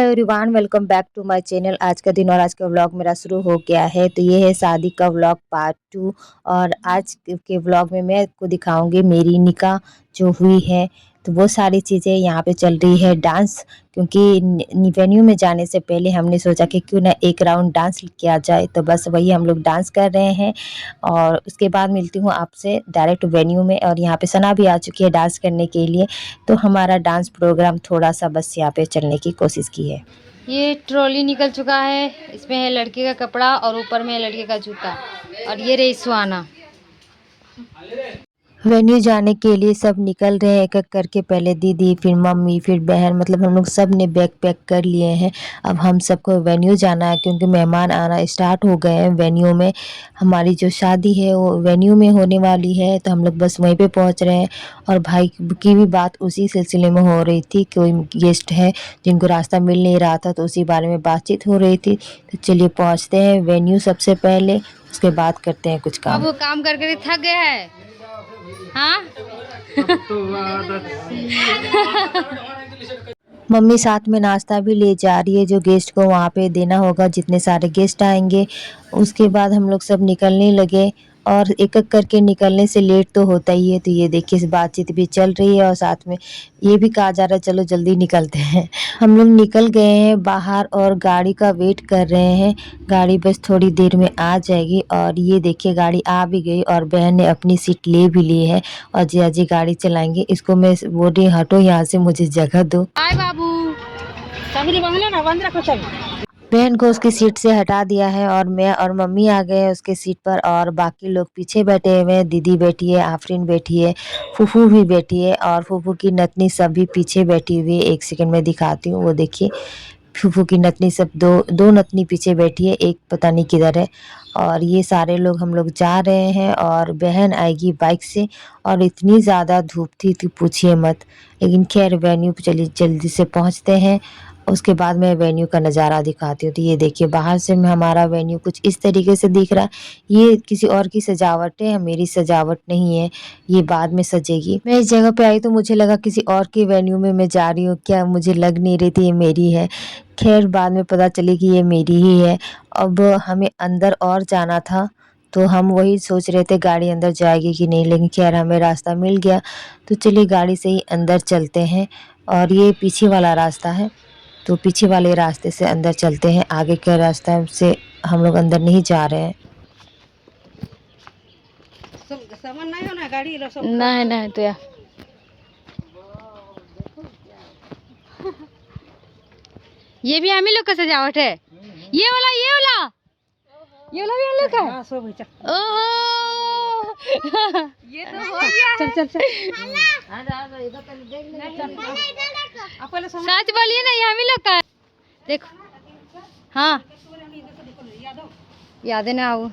Hello everyone, welcome back to my channel. आज का दिन और आज का व्लॉग मेरा शुरू हो गया है। तो ये है शादी का व्लॉग पार्ट 2। और आज के व्लॉग में मैं आपको दिखाऊंगी मेरी निकाह जो हुई है। तो वो सारी चीज़ें यहाँ पे चल रही है डांस, क्योंकि वेन्यू में जाने से पहले हमने सोचा कि क्यों ना एक राउंड डांस किया जाए। तो बस वही हम लोग डांस कर रहे हैं और उसके बाद मिलती हूँ आपसे डायरेक्ट वेन्यू में। और यहाँ पे सना भी आ चुकी है डांस करने के लिए। तो हमारा डांस प्रोग्राम थोड़ा सा बस यहाँ पे चलने की कोशिश की है। ये ट्रॉली निकल चुका है, इसमें है लड़के का कपड़ा और ऊपर में है लड़के का जूता। और ये रही सुहाना। वेन्यू जाने के लिए सब निकल रहे हैं एक एक करके। पहले दीदी, फिर मम्मी, फिर बहन, मतलब हम लोग सब ने बैग पैक कर लिए हैं। अब हम सबको वेन्यू जाना है क्योंकि मेहमान आना स्टार्ट हो गए हैं वेन्यू में। हमारी जो शादी है वो वेन्यू में होने वाली है, तो हम लोग बस वहीं पे पहुंच रहे हैं। और भाई की भी बात उसी सिलसिले में हो रही थी, कोई गेस्ट है जिनको रास्ता मिल नहीं रहा था, तो उसी बारे में बातचीत हो रही थी। तो चलिए पहुँचते हैं वेन्यू सबसे पहले, उसके बाद करते हैं कुछ काम। अब वो काम कर कर थक गया है। हाँ मम्मी साथ में नाश्ता भी ले जा रही है जो गेस्ट को वहाँ पे देना होगा, जितने सारे गेस्ट आएंगे। उसके बाद हम लोग सब निकलने लगे और एक एक करके निकलने से लेट तो होता ही है। तो ये देखिए इस बातचीत भी चल रही है और साथ में ये भी कहा जा रहा है चलो जल्दी निकलते हैं। हम लोग निकल गए हैं बाहर और गाड़ी का वेट कर रहे हैं। गाड़ी बस थोड़ी देर में आ जाएगी। और ये देखिए गाड़ी आ भी गई और बहन ने अपनी सीट ले भी ली है और जिया जी गाड़ी चलाएंगे। इसको मैं बोल रही हटो यहाँ से, मुझे जगह दो। आए बाबू बहन को उसकी सीट से हटा दिया है और मैं और मम्मी आ गए हैं उसके सीट पर। और बाकी लोग पीछे बैठे हुए हैं। दीदी बैठी है, आफरीन बैठी है, फूफू भी बैठी है और फूफू की नतनी सब भी पीछे बैठी हुई है। एक सेकंड में दिखाती हूँ, वो देखिए फूफू की नतनी सब दो दो नतनी पीछे बैठी है, एक पता नहीं किधर है। और ये सारे लोग हम लोग जा रहे हैं और बहन आएगी बाइक से। और इतनी ज़्यादा धूप थी कि पूछिए मत, लेकिन खैर वेन्यू पे चलिए जल्दी से पहुंचते हैं। उसके बाद मैं वेन्यू का नज़ारा दिखाती हूँ। तो ये देखिए बाहर से में हमारा वेन्यू कुछ इस तरीके से दिख रहा है। ये किसी और की सजावट है, मेरी सजावट नहीं है, ये बाद में सजेगी। मैं इस जगह पे आई तो मुझे लगा किसी और के वेन्यू में मैं जा रही हूँ क्या, मुझे लग नहीं रही थी ये मेरी है। खैर बाद में पता चली कि ये मेरी ही है। अब हमें अंदर और जाना था, तो हम वही सोच रहे थे गाड़ी अंदर जाएगी कि नहीं, लेकिन खैर हमें रास्ता मिल गया। तो चलिए गाड़ी से ही अंदर चलते हैं। और ये पीछे वाला रास्ता है, तो पीछे वाले रास्ते से अंदर चलते हैं। आगे के रास्ते से हम लोग अंदर नहीं जा रहे हैं। नहीं नहीं तो यार ये भी हम ही लोग का सजावट है। ये वाला भी हम लोग का है। ओहो ये तो हो गया। चल चल चल सच बोलिए ना, ये हम ही लोग का है। देखो हाँ यादें ना आओ।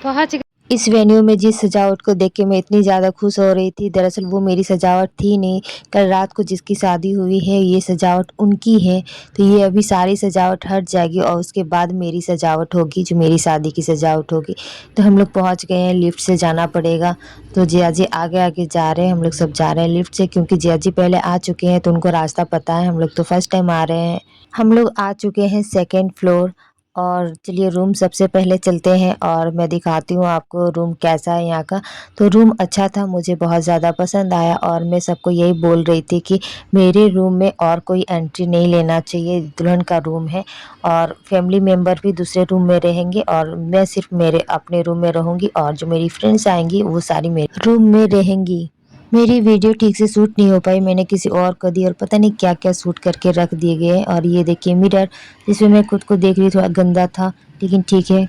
तो हाँ इस वेन्यू में जिस सजावट को देख के मैं इतनी ज़्यादा खुश हो रही थी, दरअसल वो मेरी सजावट थी नहीं। कल रात को जिसकी शादी हुई है ये सजावट उनकी है। तो ये अभी सारी सजावट हट जाएगी और उसके बाद मेरी सजावट होगी, जो मेरी शादी की सजावट होगी। तो हम लोग पहुंच गए हैं, लिफ्ट से जाना पड़ेगा। तो जिया जी आगे आगे जा रहे हैं, हम लोग सब जा रहे हैं लिफ्ट से, क्योंकि जिया जी पहले आ चुके हैं तो उनको रास्ता पता है। हम लोग तो फर्स्ट टाइम आ रहे हैं। हम लोग आ चुके हैं सेकेंड फ्लोर। और चलिए रूम सबसे पहले चलते हैं और मैं दिखाती हूँ आपको रूम कैसा है यहाँ का। तो रूम अच्छा था, मुझे बहुत ज़्यादा पसंद आया। और मैं सबको यही बोल रही थी कि मेरे रूम में और कोई एंट्री नहीं लेना चाहिए, दुल्हन का रूम है। और फैमिली मेम्बर भी दूसरे रूम में रहेंगे और मैं सिर्फ मेरे अपने रूम में रहूँगी। और जो मेरी फ्रेंड्स आएंगी वो सारी मेरे रूम में रहेंगी। मेरी वीडियो ठीक से शूट नहीं हो पाई, मैंने किसी और को दी और पता नहीं क्या क्या शूट करके रख दिए गए। और ये देखिए मिरर, जिसमें मैं खुद को देख रही, थोड़ा गंदा था लेकिन ठीक है।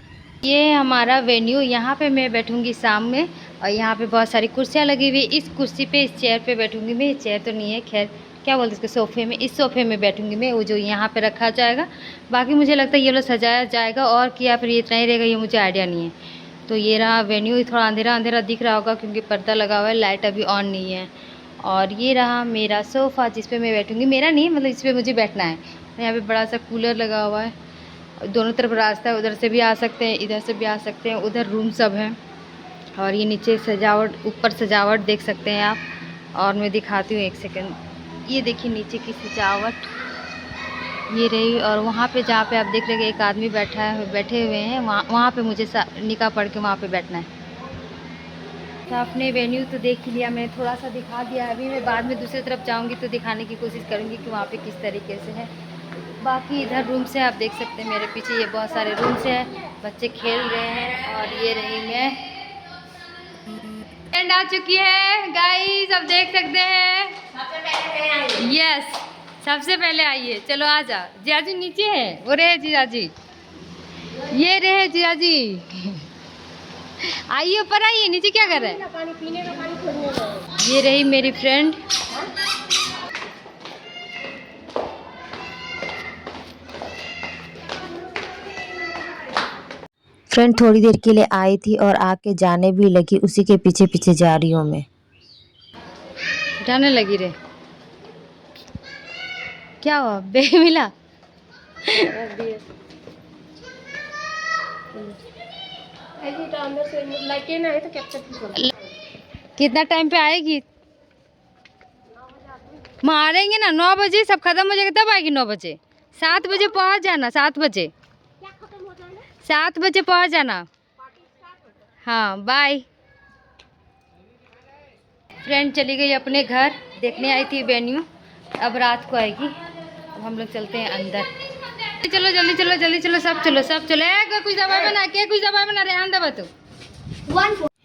ये हमारा वेन्यू, यहाँ पे मैं बैठूंगी शाम में। और यहाँ पे बहुत सारी कुर्सियाँ लगी हुई, इस कुर्सी पे इस चेयर पे बैठूंगी मैं। ये चेयर तो नहीं है, खैर क्या बोलते इसके, सोफ़े में, इस सोफ़े में बैठूंगी मैं, वो जो यहाँ पे रखा जाएगा। बाकी मुझे लगता है ये लोग सजाया जाएगा और क्या फिर ये इतना ही रहेगा, ये मुझे आइडिया नहीं है। तो ये रहा वेन्यू, थोड़ा अंधेरा अंधेरा दिख रहा होगा क्योंकि पर्दा लगा हुआ है, लाइट अभी ऑन नहीं है। और ये रहा मेरा सोफ़ा जिस पे मैं बैठूंगी, मेरा नहीं मतलब इस पर मुझे बैठना है। यहाँ पे बड़ा सा कूलर लगा हुआ है, दोनों तरफ रास्ता है, उधर से भी आ सकते हैं, इधर से भी आ सकते हैं, उधर रूम सब है। और ये नीचे सजावट, ऊपर सजावट देख सकते हैं आप। और मैं दिखाती हूँ, एक सेकंड। ये देखिए नीचे की सजावट ये रही। और वहाँ पे जहाँ पे आप देख रहे हैं एक आदमी बैठे हुए हैं, वहाँ पे मुझे निकाह पढ़ के वहाँ पे बैठना है। तो आपने वेन्यू तो देख ही लिया, मैं थोड़ा सा दिखा दिया। अभी मैं बाद में दूसरी तरफ जाऊँगी तो दिखाने की कोशिश करूँगी कि वहाँ पे किस तरीके से है। बाकी इधर रूम से आप देख सकते हैं, मेरे पीछे ये बहुत सारे रूम्स हैं, बच्चे खेल रहे हैं। और ये रही मैं, एंड आ चुकी है गाइस, आप देख सकते हैं। यस, सबसे पहले आइए, चलो आ जा। जियाजी नीचे है, वो रहे जियाजी, ये रहे जियाजी। आइए ऊपर आइए, नीचे क्या कर रहे हैं? पानी पीने का, पानी खोलने का। ये रही मेरी फ्रेंड। फ्रेंड थोड़ी देर के लिए आई थी और आके जाने भी लगी, उसी के पीछे पीछे जा रही हूँ मैं। जाने लगी रे, क्या हुआ? बे मिला? कितना टाइम पे आएगी? मारेंगे ना, 9 बजे सब खत्म हो जाएगा तब आएगी। 9 बजे, 7 बजे पहुंच जाना। 7 बजे, 7 बजे पहुंच जाना। हाँ बाय। फ्रेंड चली गई अपने घर, देखने आई थी वेन्यू, अब रात को आएगी। अब हम लोग चलते हैं अंदर। चलो जल्दी चलो, जल्दी चलो, सब चलो, सब चलो। कुछ दवाई बना के, कुछ दवाई बना, रेहान दबा तू।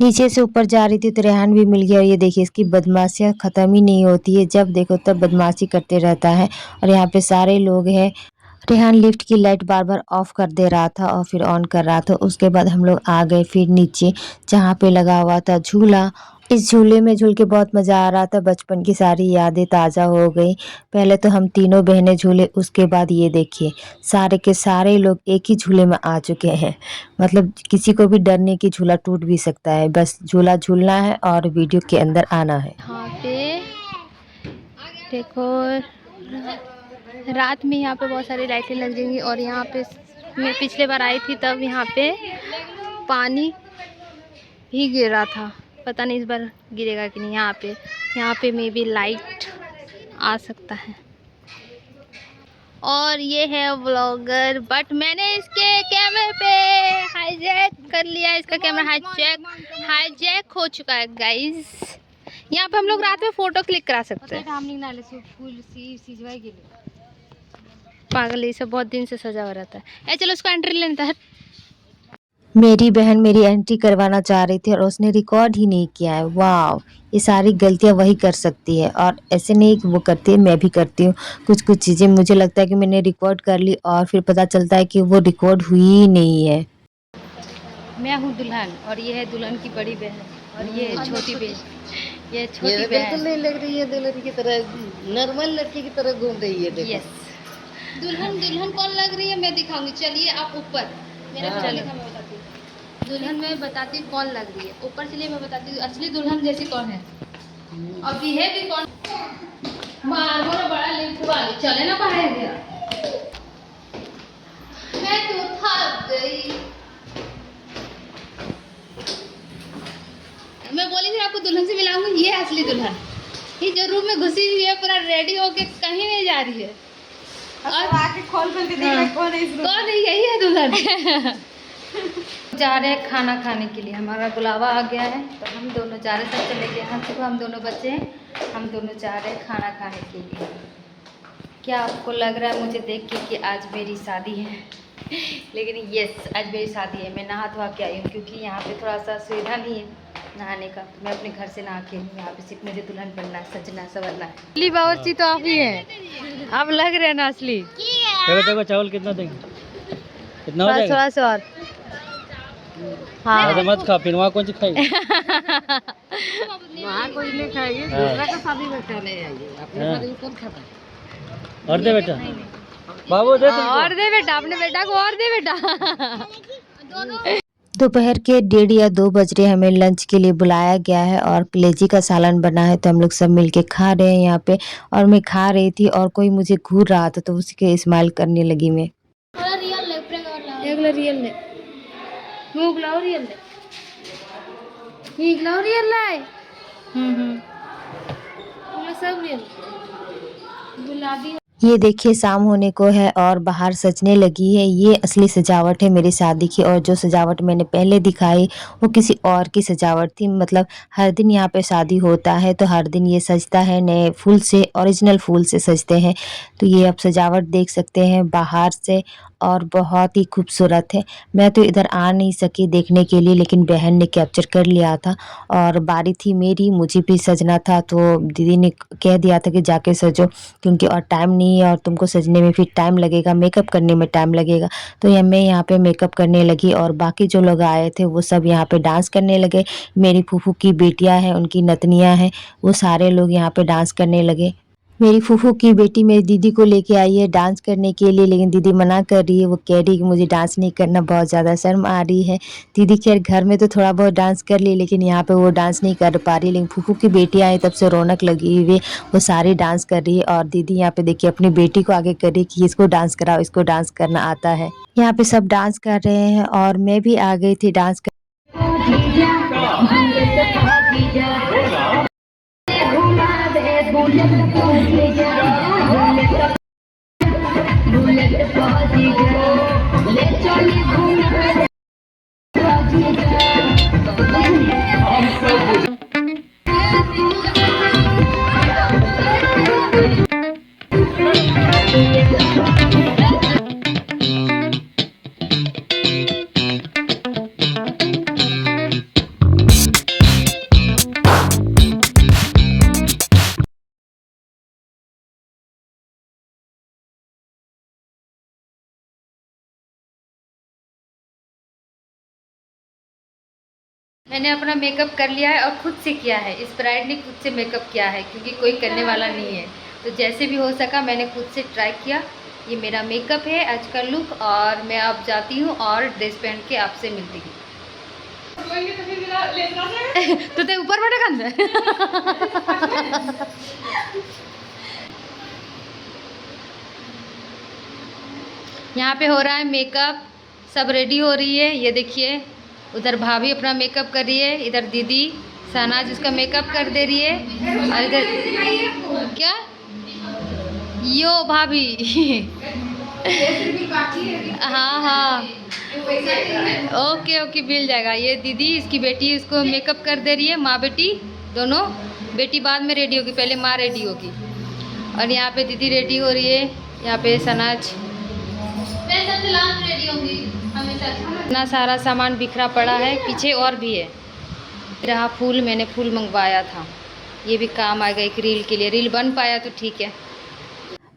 नीचे से ऊपर जा रही थी तो रेहान भी मिल गया। और ये देखिए इसकी बदमाशियाँ ख़त्म ही नहीं होती है, जब देखो तब बदमाशी करते रहता है। और यहाँ पे सारे लोग हैं। रेहान लिफ्ट की लाइट बार बार ऑफ कर दे रहा था और फिर ऑन कर रहा था। उसके बाद हम लोग आ गए फिर नीचे, जहाँ पे लगा हुआ था झूला। इस झूले में झूल के बहुत मज़ा आ रहा था, बचपन की सारी यादें ताज़ा हो गई। पहले तो हम तीनों बहनें झूले, उसके बाद ये देखिए सारे के सारे लोग एक ही झूले में आ चुके हैं। मतलब किसी को भी डरने की झूला टूट भी सकता है, बस झूला झूलना है और वीडियो के अंदर आना है। यहाँ पे देखो, रात में यहाँ पे बहुत सारी लाइटें लग जाएंगी। और यहाँ पे मैं पिछले बार आई थी तब यहाँ पे पानी ही गिर रहा था, पता नहीं इस बार गिरेगा कि नहीं। यहाँ पे मे बी लाइट आ सकता है। और ये है व्लॉगर, बट मैंने इसके कैमरे पे हाईजैक कर लिया। इसका कैमरा हाईजैक हो चुका है गाइस। यहाँ पे हम लोग रात में फोटो क्लिक करा सकते हैं। पागल, ये सब बहुत दिन से सजा हुआ रहता है। चलो उसको एंट्री लेने है। मेरी बहन मेरी एंट्री करवाना चाह रही थी और उसने रिकॉर्ड ही नहीं किया है। वाह, ये सारी गलतियां वही कर सकती है, और ऐसे नहीं कि वो करती है, मैं भी करती हूँ। कुछ कुछ चीज़ें मुझे लगता है कि मैंने रिकॉर्ड कर ली और फिर पता चलता है कि वो रिकॉर्ड हुई ही नहीं है। मैं हूँ दुल्हन और ये है दुल्हन की बड़ी बहन और ये है छोटी बहन। ये छोटी बहन बिल्कुल नहीं लग रही है दुल्हन की तरह, नॉर्मल लड़की की तरह घूम रही है। देखो यस, दुल्हन कौन लग रही है मैं दिखाऊंगी। चलिए आप ऊपर, मेरा चलिए मैं बताती हूँ। दुल्हन मैं बताती हूँ कौन लग रही है। ऊपर चलिए मैं बताती हूँ असली दुल्हन जैसी कौन है और बिहेव भी कौन। मारो ना बड़ा लिफ्ट वाली, चले ना बाहर गया। मैं तो थक गई। मैं बोली थी आपको दुल्हन से मिलाऊंगी, ये है असली दुल्हन। ये जो रूम में घुसी हुई है पूरा रेडी होके कहीं नहीं जा रही है। और आके खोल के देख रहे कौन है इस रूम में। कौन है? यही है दुल्हन। जा रहे हैं खाना खाने के लिए, हमारा बुलावा आ गया है तो हम दोनों जा रहे हैं। सब चले गए हैं, सुबह हम दोनों बच्चे हैं, हम दोनों जा रहे हैं खाना खाने के लिए। क्या आपको लग रहा है मुझे देख के कि आज मेरी शादी है? लेकिन यस, आज मेरी शादी है। मैं नहा धोआ के आई हूँ क्योंकि यहाँ पे थोड़ा सा सुविधा नहीं है नहाने का, तो मैं अपने घर से नहा के हूँ। यहाँ पे सिर्फ मुझे दुल्हन बनना, सजना सवरना है। असली बावर्ची तो आप ही है, आप लग रहे हैं ना असली। देखो चावल कितना देंगे, कितना हो जाएगा? थोड़ा सा और। हाँ मत खा, फिर वहाँ कौन सी खाएगी? वहाँ कोई नहीं खाएगी, दूसरा का शादी में खाने आएगी, अपने शादी में कौन खाता है? और दे बेटा, बाबू दे और दे बेटा, अपने बेटा को और दे बेटा। दोपहर के 1:30 या 2 बज रहे, हमें लंच के लिए बुलाया गया है और कलेजी का सालन बना है, तो हम लोग सब मिलके खा रहे हैं यहाँ पे। और मैं खा रही थी और कोई मुझे घूर रहा था तो उसी के इस्तेमाल करने लगी मैं। रियल ले, मुंह बुलाओ रियल ले। Higlau real life. सब रियल गुलाबी। ये देखिए शाम होने को है और बाहर सजने लगी है। ये असली सजावट है मेरी शादी की, और जो सजावट मैंने पहले दिखाई वो किसी और की सजावट थी। मतलब हर दिन यहाँ पे शादी होता है तो हर दिन ये सजता है, नए फूल से, ओरिजिनल फूल से सजते हैं। तो ये आप सजावट देख सकते हैं बाहर से, और बहुत ही खूबसूरत है। मैं तो इधर आ नहीं सकी देखने के लिए, लेकिन बहन ने कैप्चर कर लिया था और बारी थी मेरी, मुझे भी सजना था। तो दीदी ने कह दिया था कि जाके सजो, क्योंकि और टाइम नहीं है और तुमको सजने में फिर टाइम लगेगा, मेकअप करने में टाइम लगेगा। तो ये मैं यहाँ पे मेकअप करने लगी और बाकी जो लोग आए थे वो सब यहाँ पे डांस करने लगे। मेरी फूफू की बेटियाँ हैं, उनकी नतनियाँ हैं, वो सारे लोग यहाँ पे डांस करने लगे। मेरी फूफू की बेटी मेरी दीदी को लेके आई है डांस करने के लिए, लेकिन दीदी मना कर रही है। वो कह रही है कि मुझे डांस नहीं करना, बहुत ज़्यादा शर्म आ रही है। दीदी खैर घर में तो थोड़ा बहुत डांस कर ली, लेकिन यहाँ पे वो डांस नहीं कर पा रही। लेकिन फूफू की बेटियाँ आई तब से रौनक लगी हुई है, वो सारी डांस कर रही है। और दीदी यहाँ पे देखिए अपनी बेटी को आगे कर रही है कि इसको डांस कराओ, इसको डांस करना आता है। यहाँ पे सब डांस कर रहे हैं और मैं भी आ गई थी डांस कर। मैंने अपना मेकअप कर लिया है और खुद से किया है। इस ब्राइड ने खुद से मेकअप किया है क्योंकि कोई करने वाला नहीं है। तो जैसे भी हो सका मैंने खुद से ट्राई किया। ये मेरा मेकअप है आज का लुक, और मैं अब जाती हूँ और ड्रेस पहन के आपसे मिलती हूँ। तो ते ऊपर बैठा खान यहाँ पे हो रहा है मेकअप, सब रेडी हो रही है। ये देखिए उधर भाभी अपना मेकअप कर रही है, इधर दीदी शहनाज उसका मेकअप कर दे रही है, और इधर क्या यो भाभी हाँ हाँ ओके ओके मिल जाएगा। ये दीदी इसकी बेटी इसको मेकअप कर दे रही है, माँ बेटी दोनों। बेटी बाद में रेडी होगी, पहले माँ रेडी होगी। और यहाँ पे दीदी रेडी हो रही है, यहाँ पे शहनाज रेडी होंगी। इतना सारा सामान बिखरा पड़ा है, पीछे और भी है। रहा फूल, मैंने फूल मंगवाया था, ये भी काम आएगा एक रील के लिए। रील बन पाया तो ठीक है।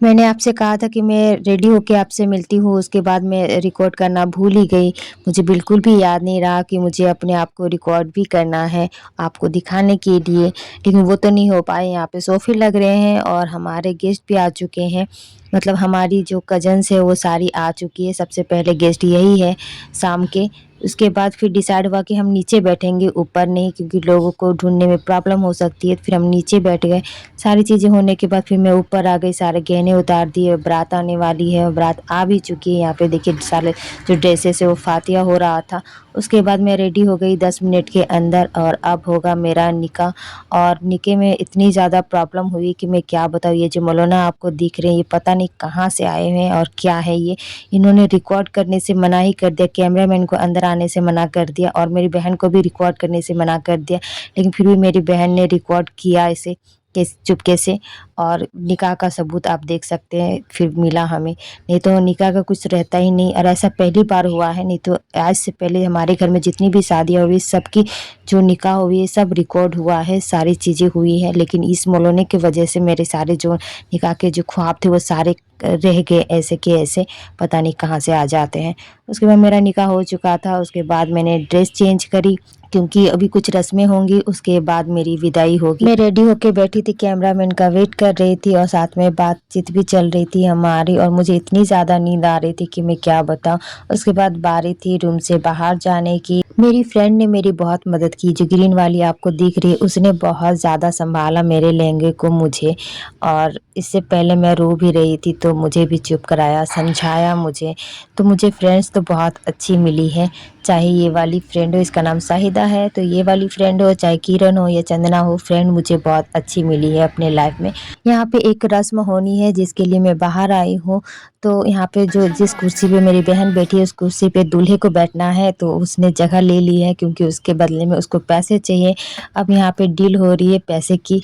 मैंने आपसे कहा था कि मैं रेडी होके आपसे मिलती हूँ, उसके बाद मैं रिकॉर्ड करना भूल ही गई। मुझे बिल्कुल भी याद नहीं रहा कि मुझे अपने आप को रिकॉर्ड भी करना है आपको दिखाने के लिए, लेकिन वो तो नहीं हो पाए। यहाँ पे सोफ़े लग रहे हैं और हमारे गेस्ट भी आ चुके हैं। मतलब हमारी जो कज़न्स है वो सारी आ चुकी है। सबसे पहले गेस्ट यही है शाम के। उसके बाद फिर डिसाइड हुआ कि हम नीचे बैठेंगे, ऊपर नहीं, क्योंकि लोगों को ढूंढने में प्रॉब्लम हो सकती है। फिर हम नीचे बैठ गए। सारी चीज़ें होने के बाद फिर मैं ऊपर आ गई, सारे गहने उतार दिए। बारात आने वाली है और बारात आ भी चुकी है। यहाँ पे देखिए सारे जो ड्रेसेस है वो फातिया हो रहा था। उसके बाद मैं रेडी हो गई 10 मिनट के अंदर, और अब होगा मेरा निकाह। और निकाह में इतनी ज़्यादा प्रॉब्लम हुई कि मैं क्या बताऊँ। ये जो मौलाना आपको दिख रहे हैं ये पता नहीं कहाँ से आए हुए हैं और क्या है ये। इन्होंने रिकॉर्ड करने से मना ही कर दिया, कैमरामैन को अंदर आने से मना कर दिया, और मेरी बहन को भी रिकॉर्ड करने से मना कर दिया। लेकिन फिर भी मेरी बहन ने रिकॉर्ड किया इसे चुपके से। और निकाह का सबूत आप देख सकते हैं फिर मिला हमें, नहीं तो निकाह का कुछ रहता ही नहीं। और ऐसा पहली बार हुआ है, नहीं तो आज से पहले हमारे घर में जितनी भी शादियाँ हुई सबकी जो निकाह हुई है सब रिकॉर्ड हुआ है, सारी चीज़ें हुई है। लेकिन इस मौलाने की वजह से मेरे सारे जो निकाह के जो ख्वाब थे वो सारे रह गए ऐसे के ऐसे, पता नहीं कहाँ से आ जाते हैं। उसके बाद मेरा निकाह हो चुका था। उसके बाद मैंने ड्रेस चेंज करी क्योंकि अभी कुछ रस्में होंगी, उसके बाद मेरी विदाई होगी। मैं रेडी होके बैठी थी, कैमरामैन का वेट कर रही थी और साथ में बातचीत भी चल रही थी हमारी, और मुझे इतनी ज़्यादा नींद आ रही थी कि मैं क्या बताऊँ। उसके बाद बारी थी रूम से बाहर जाने की। मेरी फ्रेंड ने मेरी बहुत मदद की, जो ग्रीन वाली आपको दिख रही है, उसने बहुत ज़्यादा सँभाला मेरे लहंगे को मुझे, और इससे पहले मैं रो भी रही थी तो मुझे भी चुप कराया, समझाया मुझे। तो मुझे फ्रेंड्स तो बहुत अच्छी मिली है, चाहे ये वाली फ्रेंड हो, इसका नाम शाहिदा है, तो ये वाली फ्रेंड हो, चाहे किरण हो या चंदना हो, फ्रेंड मुझे बहुत अच्छी मिली है अपने लाइफ़ में। यहाँ पे एक रस्म होनी है जिसके लिए मैं बाहर आई हूँ, तो यहाँ पे जो जिस कुर्सी पे मेरी बहन बैठी है, उस कुर्सी पे दूल्हे को बैठना है, तो उसने जगह ले ली है क्योंकि उसके बदले में उसको पैसे चाहिए। अब यहाँ पे डील हो रही है पैसे की,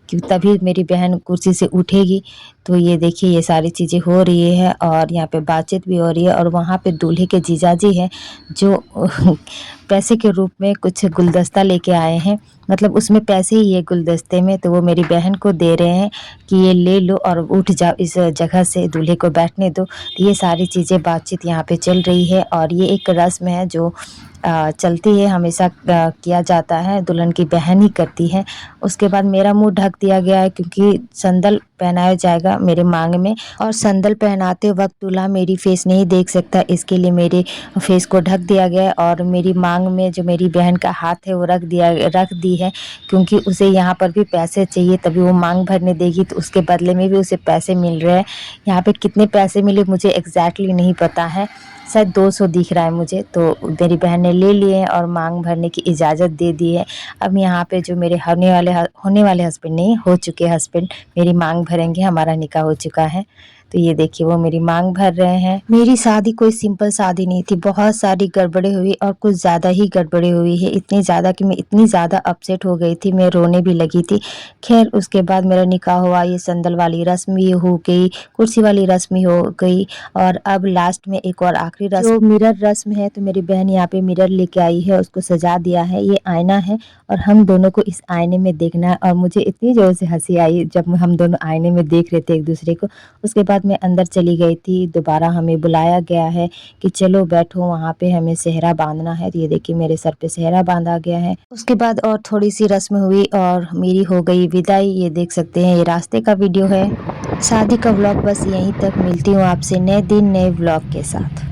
कि तभी मेरी बहन कुर्सी से उठेगी। तो ये देखिए ये सारी चीज़ें हो रही है और यहाँ पे बातचीत भी हो रही है, और वहाँ पे दूल्हे के जीजाजी हैं जो पैसे के रूप में कुछ गुलदस्ता लेके आए हैं, मतलब उसमें पैसे ही है गुलदस्ते में, तो वो मेरी बहन को दे रहे हैं कि ये ले लो और उठ जाओ इस जगह से, दूल्हे को बैठने दो। तो ये सारी चीज़ें बातचीत यहाँ पे चल रही है, और ये एक रस्म है जो चलती है हमेशा, किया जाता है, दुल्हन की बहन ही करती है। उसके बाद मेरा मुँह ढक दिया गया है क्योंकि संदल पहनाया जाएगा मेरे मांग में, और संदल पहनाते वक्त दूल्हा मेरी फेस नहीं देख सकता, इसके लिए मेरे फेस को ढक दिया गया है। और मेरी मांग में जो मेरी बहन का हाथ है वो रख दी है, क्योंकि उसे यहाँ पर भी पैसे चाहिए, तभी वो मांग भरने देगी, तो उसके बदले में भी उसे पैसे मिल रहे हैं। यहाँ पे कितने पैसे मिले मुझे एग्जैक्टली नहीं पता है, शायद 200 दिख रहा है मुझे। तो मेरी बहन ने ले लिए हैं और मांग भरने की इजाज़त दे दी है। अब यहाँ पे जो मेरे होने वाले हस्बैंड नहीं, हो चुके हस्बैंड मेरी मांग भरेंगे, हमारा निकाह हो चुका है। तो ये देखिए वो मेरी मांग भर रहे हैं। मेरी शादी कोई सिंपल शादी नहीं थी, बहुत सारी गड़बड़ें हुई और कुछ ज़्यादा ही गड़बड़ें हुई है, इतनी ज़्यादा कि मैं इतनी ज़्यादा अपसेट हो गई थी, मैं रोने भी लगी थी। खैर उसके बाद मेरा निकाह हुआ, ये संदल वाली रस्म भी हो गई, कुर्सी वाली रस्म भी हो गई, और अब लास्ट में एक और आखिरी रस्म जो मिरर रस्म है। तो मेरी बहन यहाँ पे मिरर लेके आई है, उसको सजा दिया है, ये आईना है और हम दोनों को इस आईने में देखना है। और मुझे इतनी ज़ोर से हंसी आई जब हम दोनों आईने में देख रहे थे एक दूसरे को। उसके बाद मैं अंदर चली गई थी, दोबारा हमें बुलाया गया है कि चलो बैठो, वहाँ पे हमें सेहरा बांधना है। तो ये देखिए मेरे सर पे सेहरा बांधा गया है। उसके बाद और थोड़ी सी रस्म हुई और मेरी हो गई विदाई। ये देख सकते हैं, ये रास्ते का वीडियो है। शादी का व्लॉग बस यहीं तक, मिलती हूँ आपसे नए दिन नए व्लॉग के साथ।